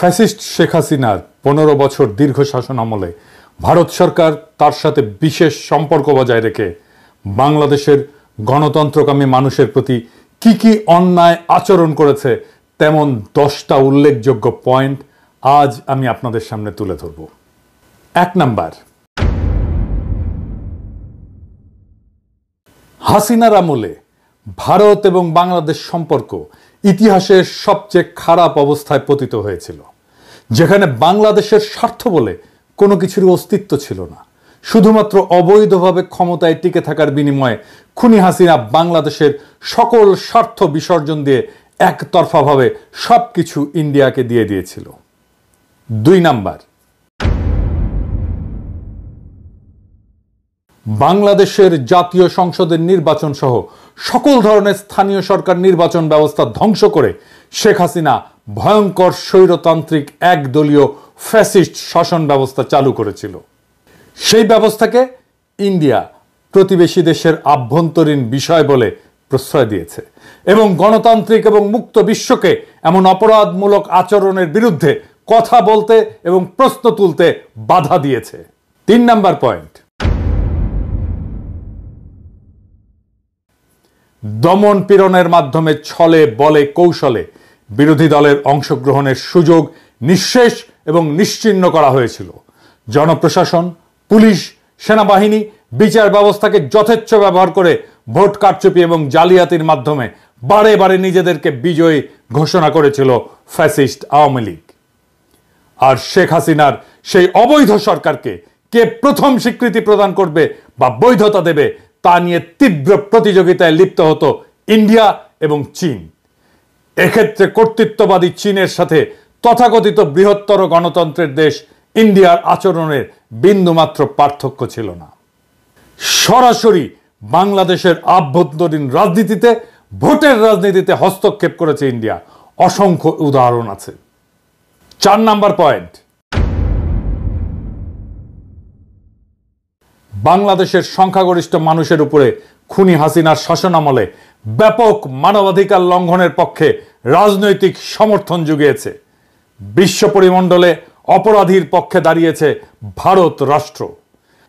Fascist Sheikh হাসিনার 15 বছর দীর্ঘ শাসন আমলে ভারত সরকার তার সাথে বিশেষ সম্পর্ক বজায় রেখে বাংলাদেশের গণতন্ত্রকামী মানুষের প্রতি কি কি অন্যায় আচরণ করেছে তেমন 10টা উল্লেখযোগ্য পয়েন্ট আজ আমি আপনাদের সামনে তুলে ধরব। 1 নাম্বার, হাসিনার আমলে ভারত এবং বাংলাদেশ সম্পর্ক ইতিহাসের সবচেয়ে খারাপ অবস্থায় পতিত হয়েছিল, যেখানে বাংলাদেশের স্বার্থ বলে কোনো কিছুর অস্তিত্ব ছিল না। শুধুমাত্র অবৈধভাবে ক্ষমতায় টিকে থাকার বিনিময়ে খুনি হাসিনা বাংলাদেশের সকল স্বার্থ বিসর্জন দিয়ে একতরফাভাবে সবকিছু ইন্ডিয়াকে দিয়ে দিয়েছিল। 2 নাম্বার, বাংলাদেশের জাতীয় সংসদের নির্বাচন সহ সকল ধরনের স্থানীয় সরকার নির্বাচন ব্যবস্থা ধ্বংস করে শেখ হাসিনা ভয়ঙ্কর স্বৈরতান্ত্রিক একদলীয় ফ্যাসিস্ট শাসন ব্যবস্থা চালু করেছিল। সেই ব্যবস্থাকে ইন্ডিয়া প্রতিবেশী দেশের আভ্যন্তরীণ বিষয় বলে প্রশ্রয় দিয়েছে এবং গণতান্ত্রিক এবং মুক্ত বিশ্বকে এমন অপরাধমূলক আচরণের বিরুদ্ধে কথা বলতে এবং প্রশ্ন তুলতে বাধা দিয়েছে। 3 নাম্বার পয়েন্ট, দমন পীড়নের মাধ্যমে ছলে বলে কৌশলে বিরোধী দলের অংশগ্রহণের সুযোগ নিঃশেষ এবং নিশ্চিহ্ন করা হয়েছিল। জনপ্রশাসন, পুলিশ, সেনাবাহিনী, বিচার ব্যবস্থাকে যথেচ্ছ ব্যবহার করে ভোট কারচুপি এবং জালিয়াতির মাধ্যমে বারে বারে নিজেদেরকে বিজয়ী ঘোষণা করেছিল ফ্যাসিস্ট আওয়ামী লীগ। আর শেখ হাসিনার সেই অবৈধ সরকারকে কে প্রথম স্বীকৃতি প্রদান করবে বা বৈধতা দেবে তা নিয়ে তীব্র প্রতিযোগিতায় লিপ্ত হতো ইন্ডিয়া এবং চীন। এক্ষেত্রে কর্তৃত্ববাদী চীনের সাথে তথাকথিত বৃহত্তর গণতন্ত্রের দেশ ইন্ডিয়ার আচরণের বিন্দুমাত্র পার্থক্য ছিল না। সরাসরি বাংলাদেশের আভ্যন্তরীণ রাজনীতিতে, ভোটের রাজনীতিতে হস্তক্ষেপ করেছে ইন্ডিয়া। অসংখ্য উদাহরণ আছে। 4 নাম্বার পয়েন্ট, বাংলাদেশের সংখ্যাগরিষ্ঠ মানুষের উপরে খুনি হাসিনার শাসনামলে ব্যাপক মানবাধিকার লঙ্ঘনের পক্ষে রাজনৈতিক সমর্থন জুগিয়েছে। বিশ্ব পরিমণ্ডলে অপরাধীর পক্ষে দাঁড়িয়েছে ভারত রাষ্ট্র।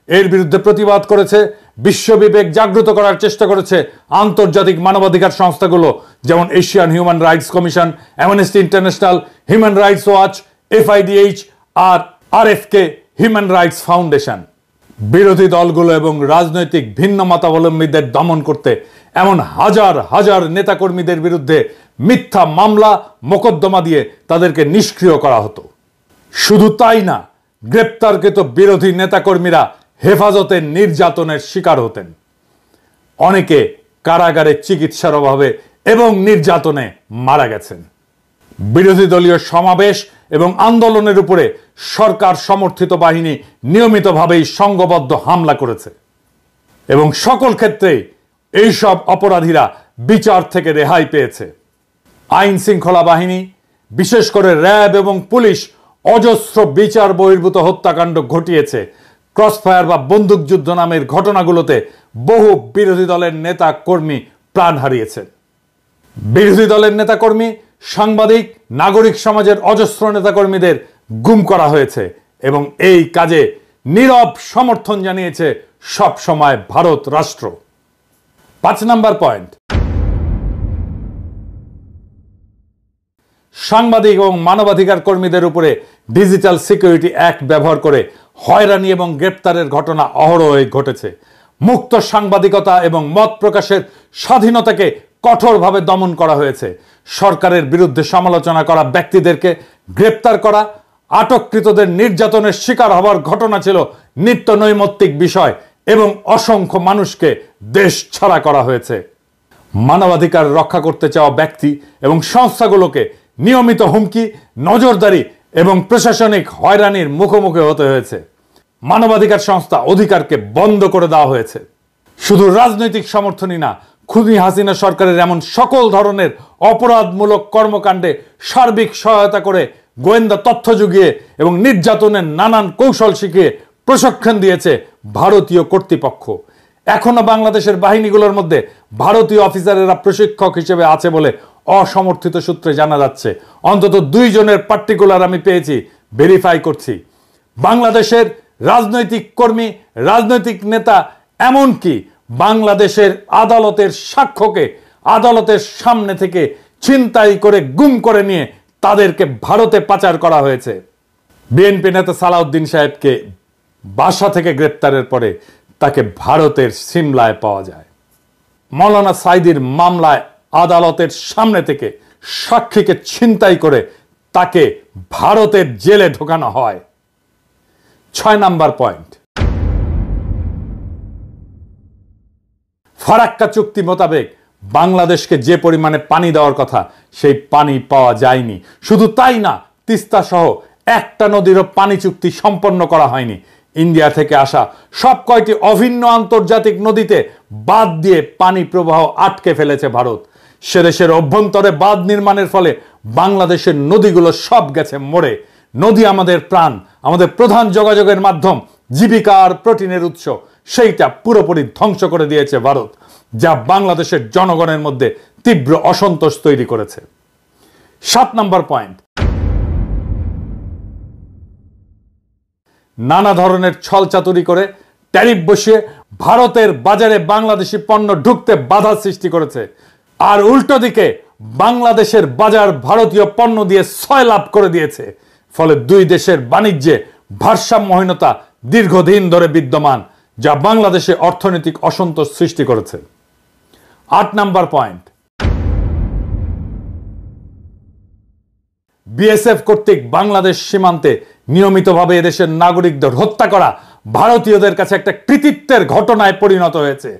এর বিরুদ্ধে প্রতিবাদ করেছে, বিশ্ববিবেক জাগ্রত করার চেষ্টা করেছে আন্তর্জাতিক মানবাধিকার সংস্থাগুলো, যেমন Asian human rights commission, amnesty international, human rights watch, FIDH আর RFK হিউম্যান রাইটস ফাউন্ডেশন। বিরোধী দলগুলো এবং রাজনৈতিক ভিন্ন মতাবলম্বীদের দমন করতে এমন হাজার হাজার নেতাকর্মীদের বিরুদ্ধে মিথ্যা মামলা মোকদ্দমা দিয়ে তাদেরকে নিষ্ক্রিয় করা হতো। শুধু তাই না, গ্রেপ্তারকৃত বিরোধী নেতাকর্মীরা হেফাজতে নির্যাতনের শিকার হতেন। অনেকে কারাগারে চিকিৎসার অভাবে এবং নির্যাতনে মারা গেছেন। বিরোধী দলীয় সমাবেশ এবং আন্দোলনের উপরে সরকার সমর্থিত বাহিনী নিয়মিতভাবেই সংঘবদ্ধ হামলা করেছে এবং সকল ক্ষেত্রেই এইসব অপরাধীরা বিচার থেকে রেহাই পেয়েছে। আইন শৃঙ্খলা বাহিনী, বিশেষ করে র্যাব এবং পুলিশ অজস্র বিচার বহির্ভূত হত্যাকাণ্ড ঘটিয়েছে। ক্রসফায়ার বা বন্দুকযুদ্ধ নামের ঘটনাগুলোতে বহু বিরোধী দলের নেতা কর্মী প্রাণ হারিয়েছেন। বিরোধী দলের নেতাকর্মী, সাংবাদিক, নাগরিক সমাজের অজস্র নেতাকর্মীদের গুম করা হয়েছে এবং এই কাজে নীরব সমর্থন জানিয়েছে সব সময় ভারত রাষ্ট্র। 5 নাম্বার পয়েন্ট, সাংবাদিক এবং মানবাধিকার কর্মীদের উপরে ডিজিটাল সিকিউরিটি অ্যাক্ট ব্যবহার করে হয়রানি এবং গ্রেপ্তারের ঘটনা অহরহই ঘটেছে। মুক্ত সাংবাদিকতা এবং মত প্রকাশের স্বাধীনতাকে কঠোরভাবে দমন করা হয়েছে। সরকারের বিরুদ্ধে সমালোচনা করা ব্যক্তিদেরকে গ্রেপ্তার করা, আটককৃতদের নির্যাতনের শিকার হওয়ার ঘটনা ছিল নিত্য নৈমিত্তিক বিষয় এবং অসংখ্য মানুষকে দেশ ছাড়া করা হয়েছে। মানবাধিকার রক্ষা করতে চাওয়া ব্যক্তি এবং সংস্থাগুলোকে নিয়মিত হুমকি, নজরদারি এবং প্রশাসনিক হয়রানির মুখোমুখি হতে হয়েছে। মানবাধিকার সংস্থা অধিকারকে বন্ধ করে দেওয়া হয়েছে। শুধু রাজনৈতিক সমর্থনই না, খুনি হাসিনা সরকারের এমন সকল ধরনের অপরাধমূলক কর্মকাণ্ডে সার্বিক সহায়তা করে গোয়েন্দা তথ্য জুগিয়ে এবং নির্যাতনের নানান কৌশল শিখিয়ে প্রশিক্ষণ দিয়েছে ভারতীয় কর্তৃপক্ষ। এখনো বাংলাদেশের বাহিনীগুলোর মধ্যে ভারতীয় অফিসারেরা প্রশিক্ষক হিসেবে আছে বলে অসমর্থিত সূত্রে জানা যাচ্ছে। অন্তত 2 জনের পার্টিকুলার আমি পেয়েছি, ভেরিফাই করছি। বাংলাদেশের রাজনৈতিক কর্মী, রাজনৈতিক নেতা, এমনকি বাংলাদেশের আদালতের সাক্ষ্যকে আদালতের সামনে থেকে ছিনতাই করে গুম করে নিয়ে তাদেরকে ভারতে পাচার করা হয়েছে। বিএনপি নেতা সালাউদ্দিন সাহেবকে বাসা থেকে গ্রেপ্তারের পরে তাকে ভারতের সিমলায় পাওয়া যায়। মৌলানা সাইদির মামলায় আদালতের সামনে থেকে সাক্ষীকে ছিনতাই করে তাকে ভারতের জেলে ঢোকানো হয়। 6 নাম্বার পয়েন্ট, ফারাক্কা চুক্তি মোতাবেক বাংলাদেশকে যে পরিমাণে পানি দেওয়ার কথা সেই পানি পাওয়া যায়নি। শুধু তাই না, তিস্তা সহ একটা নদীরও পানি চুক্তি সম্পন্ন করা হয়নি। ইন্ডিয়া থেকে আসা সব কয়টি অভিন্ন আন্তর্জাতিক নদীতে বাঁধ দিয়ে পানি প্রবাহ আটকে ফেলেছে ভারত। সেদেশের অভ্যন্তরে বাঁধ নির্মাণের ফলে বাংলাদেশের নদীগুলো সব গেছে মরে। নদী আমাদের প্রাণ, আমাদের প্রধান যোগাযোগের মাধ্যম, জীবিকা আর প্রোটিনের উৎস, সেইটা পুরোপুরি ধ্বংস করে দিয়েছে ভারত, যা বাংলাদেশের জনগণের মধ্যে তীব্র অসন্তোষ তৈরি করেছে। 7 নাম্বার পয়েন্ট, নানা ধরনের ছলচাতুরি করে ট্যারিফ বসিয়ে ভারতের বাজারে বাংলাদেশি পণ্য ঢুকতে বাধা সৃষ্টি করেছে। আর উল্টো দিকে বাংলাদেশের বাজার ভারতীয় পণ্য দিয়ে 6 লাভ করে দিয়েছে। ফলে 2 দেশের বাণিজ্যে ভারসাম্যহীনতা দীর্ঘদিন ধরে বিদ্যমান, যা বাংলাদেশে অর্থনৈতিক অসন্তোষ সৃষ্টি করেছে। 8 নাম্বার পয়েন্ট, বিএসএফ কর্তৃক বাংলাদেশ সীমান্তে নিয়মিতভাবে এদেশের নাগরিকদের হত্যা করা ভারতীয়দের কাছে একটা কৃতিত্বের ঘটনায় পরিণত হয়েছে।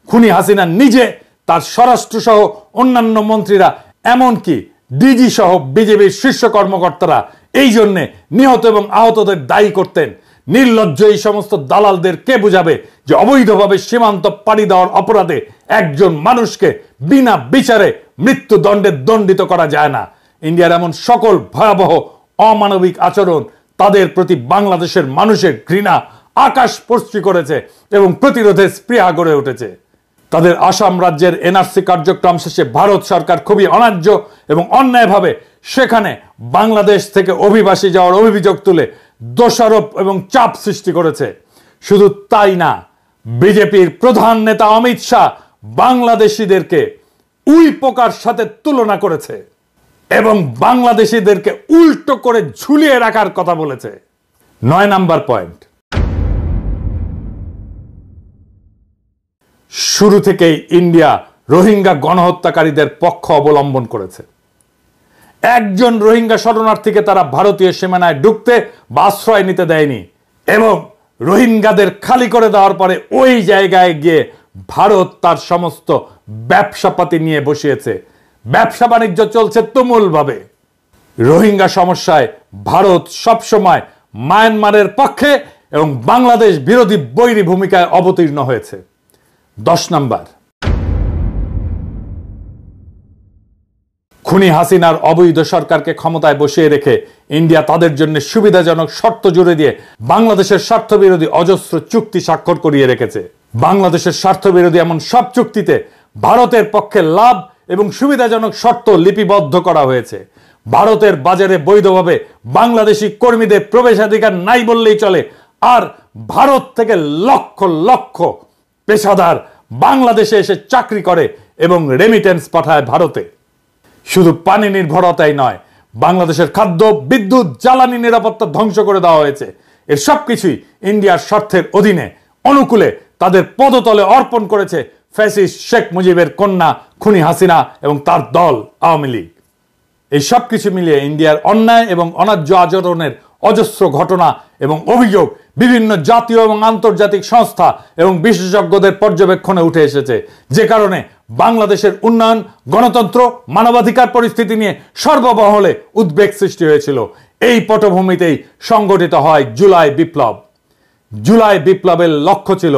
খুনি হাসিনা নিজে, তার স্বরাষ্ট্র সহ অন্যান্য মন্ত্রীরা, এমনকি ডিজি সহ বিজেপির শীর্ষ কর্মকর্তারা এই জন্যে নিহত এবং আহতদের দায়ী করতেন। নির্লজ্জ এই সমস্ত দালালদের কে বুঝাবে যে অবৈধভাবে সীমান্ত পাড়ি দেওয়ার অপরাধে একজন মানুষকে বিনা বিচারে মৃত্যুদণ্ডে দণ্ডিত করা যায় না। ইন্ডিয়ার এমন সকল ভয়াবহ অমানবিক আচরণ তাদের প্রতি বাংলাদেশের মানুষের ঘৃণা আকাশস্পর্শী করেছে এবং প্রতিরোধের স্পৃহা গড়ে উঠেছে। তাদের আসাম রাজ্যের এনআরসি কার্যক্রম শেষে ভারত সরকার খুবই অন্যায্য এবং অন্যায়ভাবে সেখানে বাংলাদেশ থেকে অভিবাসী যাওয়ার অভিযোগ তুলে দোষারোপ এবং চাপ সৃষ্টি করেছে। শুধু তাই না, বিজেপির প্রধান নেতা অমিত শাহ বাংলাদেশিদেরকে উই পোকার সাথে তুলনা করেছে এবং বাংলাদেশিদেরকে উল্টো করে ঝুলিয়ে রাখার কথা বলেছে। 9 নাম্বার পয়েন্ট, শুরু থেকেই ইন্ডিয়া রোহিঙ্গা গণহত্যাকারীদের পক্ষ অবলম্বন করেছে। একজন রোহিঙ্গা শরণার্থীকে তারা ভারতীয় সীমানায় ঢুকতে বা আশ্রয় নিতে দেয়নি এবং রোহিঙ্গাদের খালি করে দেওয়ার পরে ওই জায়গায় গিয়ে ভারত তার সমস্ত ব্যবসাপাতি নিয়ে বসিয়েছে। ব্যবসা বাণিজ্য চলছে তুমুলভাবে। রোহিঙ্গা সমস্যায় ভারত সবসময় মায়ানমারের পক্ষে এবং বাংলাদেশ বিরোধী বৈরী ভূমিকায় অবতীর্ণ হয়েছে। 10 নাম্বার, খুনি হাসিনার অবৈধ সরকারকে ক্ষমতায় বসিয়ে রেখে ইন্ডিয়া তাদের জন্য সুবিধাজনক শর্ত জুড়ে দিয়ে বাংলাদেশের স্বার্থবিরোধী অজস্র চুক্তি স্বাক্ষর করিয়ে রেখেছে। বাংলাদেশের স্বার্থবিরোধী এমন সব চুক্তিতে ভারতের পক্ষে লাভ এবং সুবিধাজনক শর্ত লিপিবদ্ধ করা হয়েছে। ভারতের বাজারে বৈধভাবে বাংলাদেশি কর্মীদের প্রবেশাধিকার নাই বললেই চলে। আর ভারত থেকে লক্ষ লক্ষ পেশাদার বাংলাদেশে এসে চাকরি করে এবং রেমিটেন্স পাঠায় ভারতে। শুধু পানি নির্ভরতাই নয়, বাংলাদেশের খাদ্য, বিদ্যুৎ, জ্বালানি নিরাপত্তা ধ্বংস করে দেওয়া হয়েছে। এর সবকিছুই ইন্ডিয়ার স্বার্থের অধীনে অনুকূলে তাদের পদতলে অর্পণ করেছে ফ্যাসিস্ট শেখ মুজিবের কন্যা খুনি হাসিনা এবং তার দল আওয়ামী লীগ। এই সব কিছু মিলিয়ে ইন্ডিয়ার অন্যায় এবং অন্যায্য আচরণের অজস্র ঘটনা এবং অভিযোগ বিভিন্ন জাতীয় এবং আন্তর্জাতিক সংস্থা এবং বিশেষজ্ঞদের পর্যবেক্ষণে উঠে এসেছে, যে কারণে বাংলাদেশের উন্নয়ন, গণতন্ত্র, মানবাধিকার পরিস্থিতি নিয়ে সর্বমহলে উদ্বেগ সৃষ্টি হয়েছিল। এই পটভূমিতেই সংগঠিত হয় জুলাই বিপ্লব। জুলাই বিপ্লবের লক্ষ্য ছিল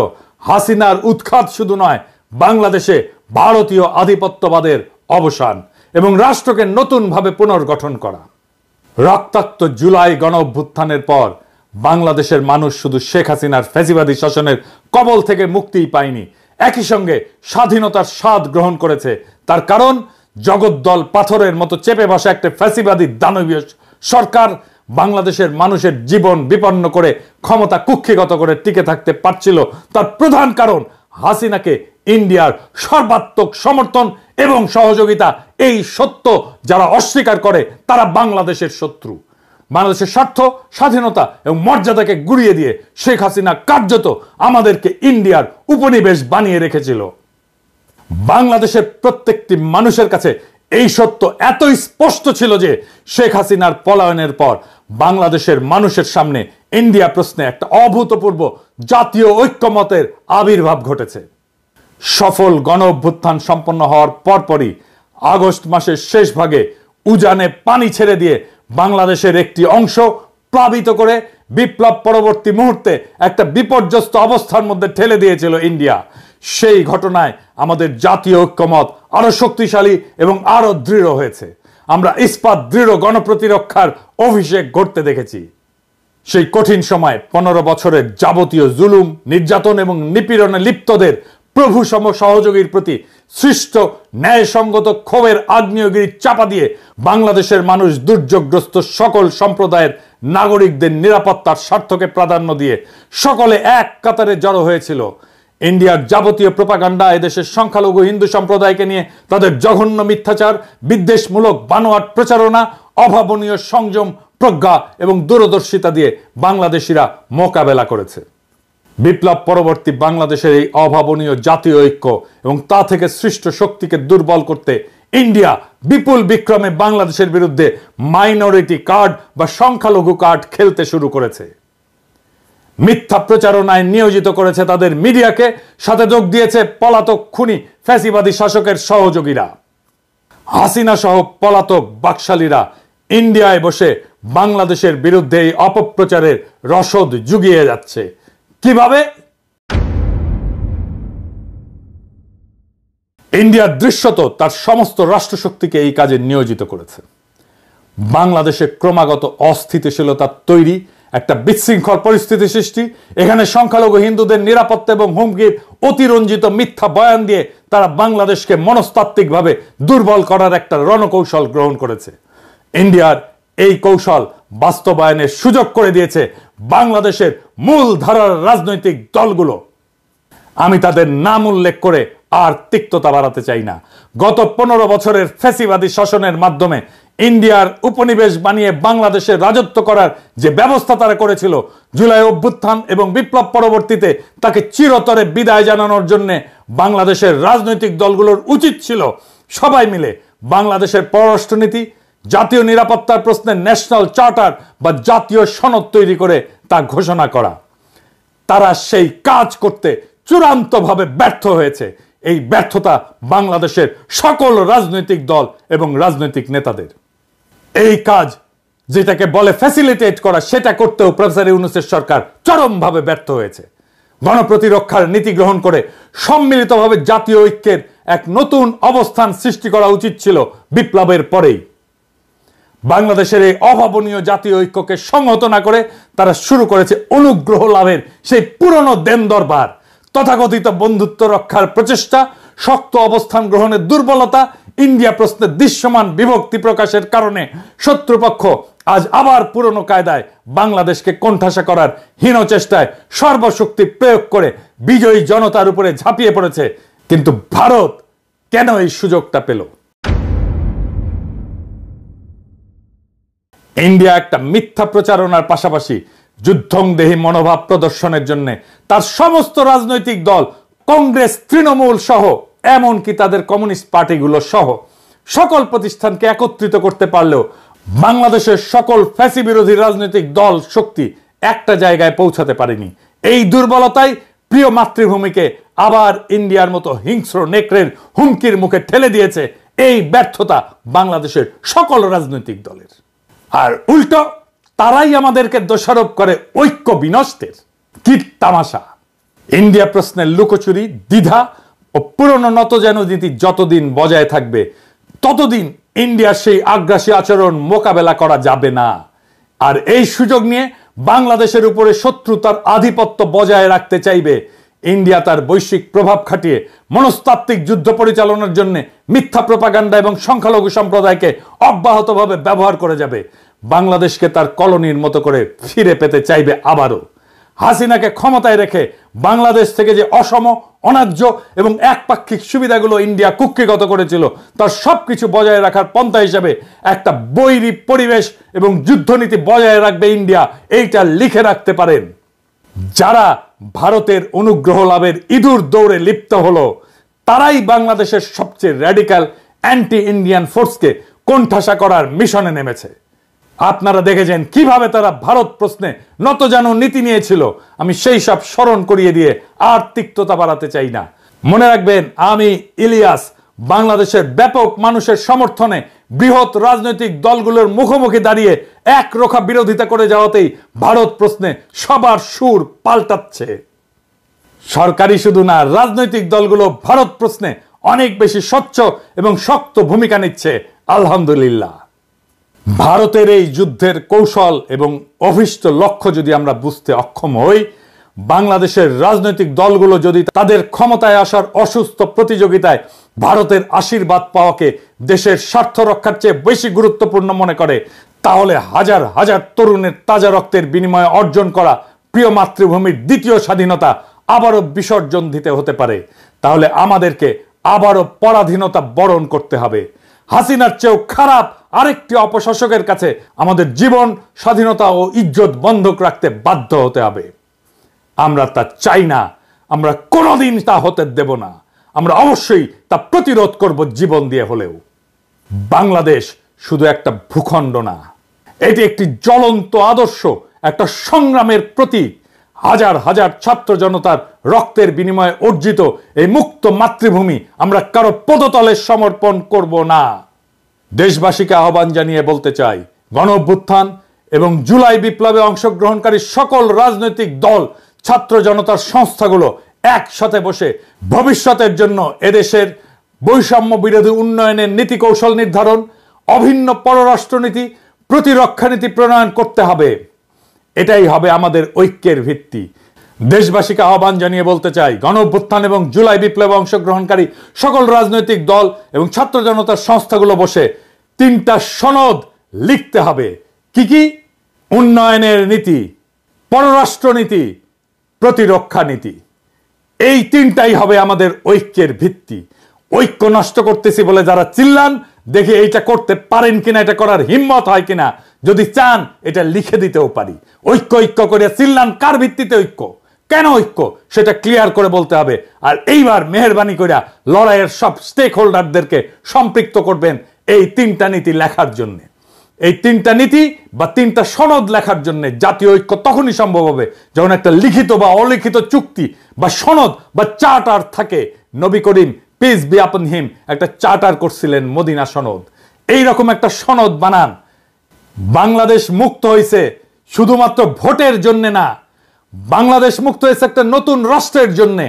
হাসিনার উৎখাত শুধু নয়, বাংলাদেশে ভারতীয় আধিপত্যবাদের অবসান এবং রাষ্ট্রকে নতুনভাবে পুনর্গঠন করা। রক্তাক্ত জুলাই গণ অভ্যুত্থানের পর বাংলাদেশের মানুষ শুধু শেখ হাসিনার ফ্যাসিবাদী শাসনের কবল থেকে মুক্তিই পায়নি, একই সঙ্গে স্বাধীনতার স্বাদ গ্রহণ করেছে। তার কারণ জগদ্দল পাথরের মতো চেপে বসা একটা ফ্যাসিবাদী দানবীয় সরকার বাংলাদেশের মানুষের জীবন বিপন্ন করে ক্ষমতা কুক্ষিগত করে টিকে থাকতে পারছিল। তার প্রধান কারণ হাসিনাকে ইন্ডিয়ার সর্বাত্মক সমর্থন এবং সহযোগিতা। এই সত্য যারা অস্বীকার করে তারা বাংলাদেশের শত্রু। বাংলাদেশের স্বার্থ, স্বাধীনতা এবং মর্যাদাকে গুড়িয়ে দিয়ে শেখ হাসিনা কার্যত আমাদেরকে ইন্ডিয়ার উপনিবেশ বানিয়ে রেখেছিল। বাংলাদেশের প্রত্যেকটি মানুষের কাছে এই সত্য এতই স্পষ্ট ছিল যে শেখ হাসিনার পলায়নের পর বাংলাদেশের মানুষের সামনে ইন্ডিয়া প্রশ্নে একটা অভূতপূর্ব জাতীয় ঐক্যমতের আবির্ভাব ঘটেছে। সফল গণ অভ্যুত্থান সম্পন্ন হওয়ার পরপরই আগস্ট মাসের শেষ ভাগে উজানে পানি ছেড়ে দিয়ে বাংলাদেশের একটি অংশ প্লাবিত করে বিপ্লব পরবর্তী মুহূর্তে একটা বিপর্যস্ত অবস্থার মধ্যে ঠেলে দিয়েছিল ইন্ডিয়া। সেই ঘটনায় আমাদের জাতীয় ঐক্যমত আরো শক্তিশালী এবং আরো দৃঢ় হয়েছে। আমরা ইস্পাত দৃঢ় গণপ্রতিরক্ষার অভিষেক ঘটতে দেখেছি। সেই কঠিন সময় 15 বছরের যাবতীয় জুলুম, নির্যাতন এবং নিপীড়নে লিপ্তদের প্রভু সম সহযোগীর প্রতি সৃষ্ট ন্যায়সঙ্গত ক্ষোভের আগ্নেয়গিরি চাপা দিয়ে বাংলাদেশের মানুষ দুর্যোগগ্রস্ত সকল সম্প্রদায়ের নাগরিকদের নিরাপত্তার স্বার্থকে প্রাধান্য দিয়ে সকলে এক কাতারে জড়ো হয়েছিল। ইন্ডিয়ার যাবতীয় প্রোপাগান্ডা এদেশের সংখ্যালঘু হিন্দু সম্প্রদায়কে নিয়ে তাদের জঘন্য মিথ্যাচার, বিদ্বেষমূলক বানোয়াট প্রচারণা, অভাবনীয় সংযম, প্রজ্ঞা এবং দূরদর্শিতা দিয়ে বাংলাদেশিরা মোকাবেলা করেছে। বিপ্লব পরবর্তী বাংলাদেশের এই অভাবনীয় জাতীয় ঐক্য এবং তা থেকে সৃষ্ট শক্তিকে দুর্বল করতে ইন্ডিয়া বিপুল বিক্রমে বাংলাদেশের বিরুদ্ধে মাইনরিটি কার্ড বা সংখ্যালঘু কার্ড খেলতে শুরু করেছে। মিথ্যা প্রচারণায় নিয়োজিত করেছে তাদের মিডিয়াকে, সাথে যোগ দিয়েছে পলাতক খুনি ফ্যাসিবাদী শাসকের সহযোগীরা। হাসিনা সহ পলাতক বাকশালীরা ইন্ডিয়ায় বসে বাংলাদেশের বিরুদ্ধে এই অপপ্রচারের রসদ জুগিয়ে যাচ্ছে। কিভাবে? ইন্ডিয়া দৃশ্যত তার সমস্ত রাষ্ট্রশক্তিকে এই কাজে নিয়োজিত করেছে। বাংলাদেশে ক্রমাগত অস্থিতিশীলতা তৈরি, একটা বিশৃঙ্খল পরিস্থিতি সৃষ্টি, এখানে সংখ্যালঘু হিন্দুদের নিরাপত্তা এবং হুমকির অতিরঞ্জিত মিথ্যা বয়ান দিয়ে তারা বাংলাদেশকে মনস্তাত্ত্বিকভাবে দুর্বল করার একটা রণকৌশল গ্রহণ করেছে। ইন্ডিয়ার এই কৌশল বাস্তবায়নের সুযোগ করে দিয়েছে বাংলাদেশের মূল ধারার রাজনৈতিক দলগুলো। আমি তাদের নাম উল্লেখ করে আর তিক্ততা বাড়াতে চাই না। গত 15 বছরের ফ্যাসিবাদী শাসনের মাধ্যমে ইন্ডিয়ার উপনিবেশ বানিয়ে বাংলাদেশে রাজত্ব করার যে ব্যবস্থা তারা করেছিল, জুলাই অভ্যুত্থান এবং বিপ্লব পরবর্তীতে তাকে চিরতরে বিদায় জানানোর জন্য বাংলাদেশের রাজনৈতিক দলগুলোর উচিত ছিল সবাই মিলে বাংলাদেশের পররাষ্ট্রনীতি, জাতীয় নিরাপত্তার প্রশ্নে ন্যাশনাল চার্টার বা জাতীয় সনদ তৈরি করে তা ঘোষণা করা। তারা সেই কাজ করতে চূড়ান্তভাবে ব্যর্থ হয়েছে। এই ব্যর্থতা বাংলাদেশের সকল রাজনৈতিক দল এবং রাজনৈতিক নেতাদের। এই কাজ যেটাকে বলে ফ্যাসিলিটেট করা, সেটা করতেও প্রফেসর ইউনূসের সরকার চরমভাবে ব্যর্থ হয়েছে। গণপ্রতিরক্ষার নীতি গ্রহণ করে সম্মিলিতভাবে জাতীয় ঐক্যের এক নতুন অবস্থান সৃষ্টি করা উচিত ছিল বিপ্লবের পরেই। বাংলাদেশের এই অভাবনীয় জাতীয় ঐক্যকে সংহত না করে তারা শুরু করেছে অনুগ্রহ লাভের সেই পুরনো দেন দরবার, তথাকথিত বন্ধুত্ব রক্ষার প্রচেষ্টা, শক্ত অবস্থান গ্রহণের দুর্বলতা, ইন্ডিয়া প্রশ্নে দৃশ্যমান বিভক্তি প্রকাশের কারণে শত্রুপক্ষ আজ আবার পুরনো কায়দায় বাংলাদেশকে কোণঠাসা করার হীন চেষ্টায় সর্বশক্তি প্রয়োগ করে বিজয়ী জনতার উপরে ঝাঁপিয়ে পড়েছে। কিন্তু ভারত কেন এই সুযোগটা পেল? ইন্ডিয়া একটা মিথ্যা প্রচারণার পাশাপাশি যুদ্ধংদেহী মনোভাব প্রদর্শনের জন্য তার সমস্ত রাজনৈতিক দল, কংগ্রেস, তৃণমূল সহ এমনকি তাদের কমিউনিস্ট পার্টিগুলো সহ সকল প্রতিষ্ঠানকে একত্রিত করতে পারলেও বাংলাদেশের সকল ফ্যাসি বিরোধী রাজনৈতিক দল শক্তি একটা জায়গায় পৌঁছাতে পারেনি। এই দুর্বলতাই প্রিয় মাতৃভূমিকে আবার ইন্ডিয়ার মতো হিংস্র নেকড়ের হুমকির মুখে ঠেলে দিয়েছে। এই ব্যর্থতা বাংলাদেশের সকল রাজনৈতিক দলের। আর উল্টো তারাই আমাদেরকে দোষারোপ করে ঐক্য বিনষ্টের। কি তামাশা! ইন্ডিয়া প্রশ্নের লুকোচুরি, দ্বিধা ও পুরনো নতজানু নীতি যতদিন বজায় থাকবে ততদিন ইন্ডিয়ার সেই আগ্রাসী আচরণ মোকাবেলা করা যাবে না। আর এই সুযোগ নিয়ে বাংলাদেশের উপরে শত্রু তার আধিপত্য বজায় রাখতে চাইবে। ইন্ডিয়া তার বৈশ্বিক প্রভাব খাটিয়ে মনস্তাত্ত্বিক যুদ্ধ পরিচালনার জন্য মিথ্যা প্রপাগান্ডা এবং সংখ্যালঘু সম্প্রদায়কে অব্যাহতভাবে ব্যবহার করে যাবে। বাংলাদেশকে তার কলোনির মতো করে ফিরে পেতে চাইবে আবারও। হাসিনাকে ক্ষমতায় রেখে বাংলাদেশ থেকে যে অসম, অন্যায্য এবং একপাক্ষিক সুবিধাগুলো ইন্ডিয়া কুক্ষিগত করেছিল তার সবকিছু বজায় রাখার পন্থা হিসেবে একটা বৈরী পরিবেশ এবং যুদ্ধনীতি বজায় রাখবে ইন্ডিয়া, এইটা লিখে রাখতে পারেন। যারা ভারতের অনুগ্রহ লাভের ইঁদুর দৌড়ে লিপ্ত হলো তারাই বাংলাদেশের সবচেয়ে র্যাডিক্যাল অ্যান্টি ইন্ডিয়ান ফোর্সকে কোণঠাসা করার মিশনে নেমেছে। আপনারা দেখেছেন কিভাবে তারা ভারত প্রশ্নে নতজানু নীতি নিয়েছিল। আমি সেই সব স্মরণ করিয়ে দিয়ে আর তিক্ততা বাড়াতে চাই না। মনে রাখবেন, আমি ইলিয়াস বাংলাদেশের ব্যাপক মানুষের সমর্থনে বৃহৎ রাজনৈতিক দলগুলোর মুখোমুখি দাঁড়িয়ে একরোখা বিরোধিতা করে যাওয়াতেই ভারত প্রশ্নে সবার সুর পাল্টাচ্ছে। সরকারি শুধু না, রাজনৈতিক দলগুলো ভারত প্রশ্নে অনেক বেশি স্বচ্ছ এবং শক্ত ভূমিকা নিচ্ছে, আলহামদুলিল্লাহ। ভারতের এই যুদ্ধের কৌশল এবং অভীষ্ট লক্ষ্য যদি আমরা বুঝতে অক্ষম হই, বাংলাদেশের রাজনৈতিক দলগুলো যদি তাদের ক্ষমতায় আসার অসুস্থ প্রতিযোগিতায় ভারতের আশীর্বাদ পাওয়াকে দেশের স্বার্থ রক্ষার চেয়ে বেশি গুরুত্বপূর্ণ মনে করে, তাহলে হাজার হাজার তরুণের তাজা রক্তের বিনিময়ে অর্জন করা প্রিয় মাতৃভূমির দ্বিতীয় স্বাধীনতা আবারও বিসর্জন দিতে হতে পারে। তাহলে আমাদেরকে আবারও পরাধীনতা বরণ করতে হবে। হাসিনার চেয়েও খারাপ আরেকটি অপশাসকের কাছে আমাদের জীবন, স্বাধীনতা ও ইজ্জত বন্ধক রাখতে বাধ্য হতে হবে। আমরা তা চাই না, আমরা কোনোদিন তা হতে দেব না। আমরা অবশ্যই তা প্রতিরোধ করব জীবন দিয়ে হলেও। বাংলাদেশ শুধু একটা ভূখণ্ড না, এটি একটি জ্বলন্ত আদর্শ, একটা সংগ্রামের প্রতীক। হাজার হাজার ছাত্র জনতার রক্তের বিনিময়ে অর্জিত এই মুক্ত মাতৃভূমি আমরা কারো পদতলে সমর্পণ করব না। দেশবাসীকে আহ্বান জানিয়ে বলতে চাই, গণঅভ্যুত্থান এবং জুলাই বিপ্লবে অংশগ্রহণকারী সকল রাজনৈতিক দল, ছাত্র জনতার সংস্থাগুলো একসাথে বসে ভবিষ্যতের জন্য এদেশের বৈষম্য বিরোধী উন্নয়নের নীতি কৌশল নির্ধারণ, অভিন্ন পররাষ্ট্রনীতি, প্রতিরক্ষা নীতি প্রণয়ন করতে হবে। এটাই হবে আমাদের ঐক্যের ভিত্তি। দেশবাসীকে আহ্বান জানিয়ে বলতে চাই, গণঅভ্যুত্থান এবং জুলাই বিপ্লবে অংশগ্রহণকারী সকল রাজনৈতিক দল এবং ছাত্র জনতার সংস্থাগুলো বসে 3টা সনদ লিখতে হবে। কি কি? উন্নয়নের নীতি, পররাষ্ট্রনীতি, প্রতিরক্ষা নীতি। এই 3টাই হবে আমাদের ঐক্যের ভিত্তি। ঐক্য নষ্ট করতেছি বলে যারা চিল্লান, দেখি এইটা করতে পারেন কিনা, এটা করার হিম্মত হয় কিনা। যদি চান এটা লিখে দিতেও পারি। ঐক্য ঐক্য করে চিল্লান, কার ভিত্তিতে ঐক্য, কেন ঐক্য, সেটা ক্লিয়ার করে বলতে হবে। আর এইবার মেহেরবানি করে লড়াইয়ের সব স্টেক হোল্ডারদেরকে সম্পৃক্ত করবেন এই 3টা নীতি লেখার জন্য। এই 3টা নীতি বা 3টা সনদ লেখার জন্য জাতীয় ঐক্য তখনই সম্ভব হবে যখন একটা লিখিত বা অলিখিত চুক্তি বা সনদ বা চার্টার থাকে। নবী করিম পিস বি আপন হিম একটা চার্টার করছিলেন, মদিনা সনদ। এইরকম একটা সনদ বানান। বাংলাদেশ মুক্ত হয়েছে শুধুমাত্র ভোটের জন্য না, বাংলাদেশ মুক্ত হয়েছে একটা নতুন রাষ্ট্রের জন্য।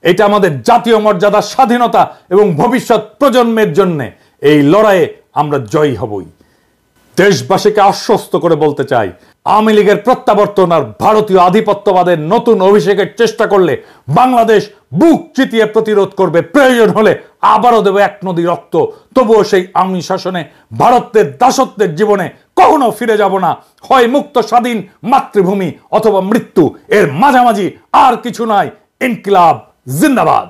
এটা আমাদের জাতীয় মর্যাদা, স্বাধীনতা এবং ভবিষ্যৎ প্রজন্মের জন্য। এই লড়াইয়ে আমরা জয়ী হবই। দেশবাসীকে আশ্বস্ত করে বলতে চাই, আওয়ামী লীগের প্রত্যাবর্তন আর ভারতীয় আধিপত্যবাদের নতুন অভিষেকের চেষ্টা করলে বাংলাদেশ বুক চিতিয়ে প্রতিরোধ করবে। প্রয়োজন হলে আবারও দেবে 1 নদী রক্ত। তবুও সেই আওয়ামী শাসনে, ভারতের দাসত্বের জীবনে কখনো ফিরে যাব না। হয় মুক্ত স্বাধীন মাতৃভূমি অথবা মৃত্যু, এর মাঝামাঝি আর কিছু নাই। ইনকিলাব জিন্দাবাদ।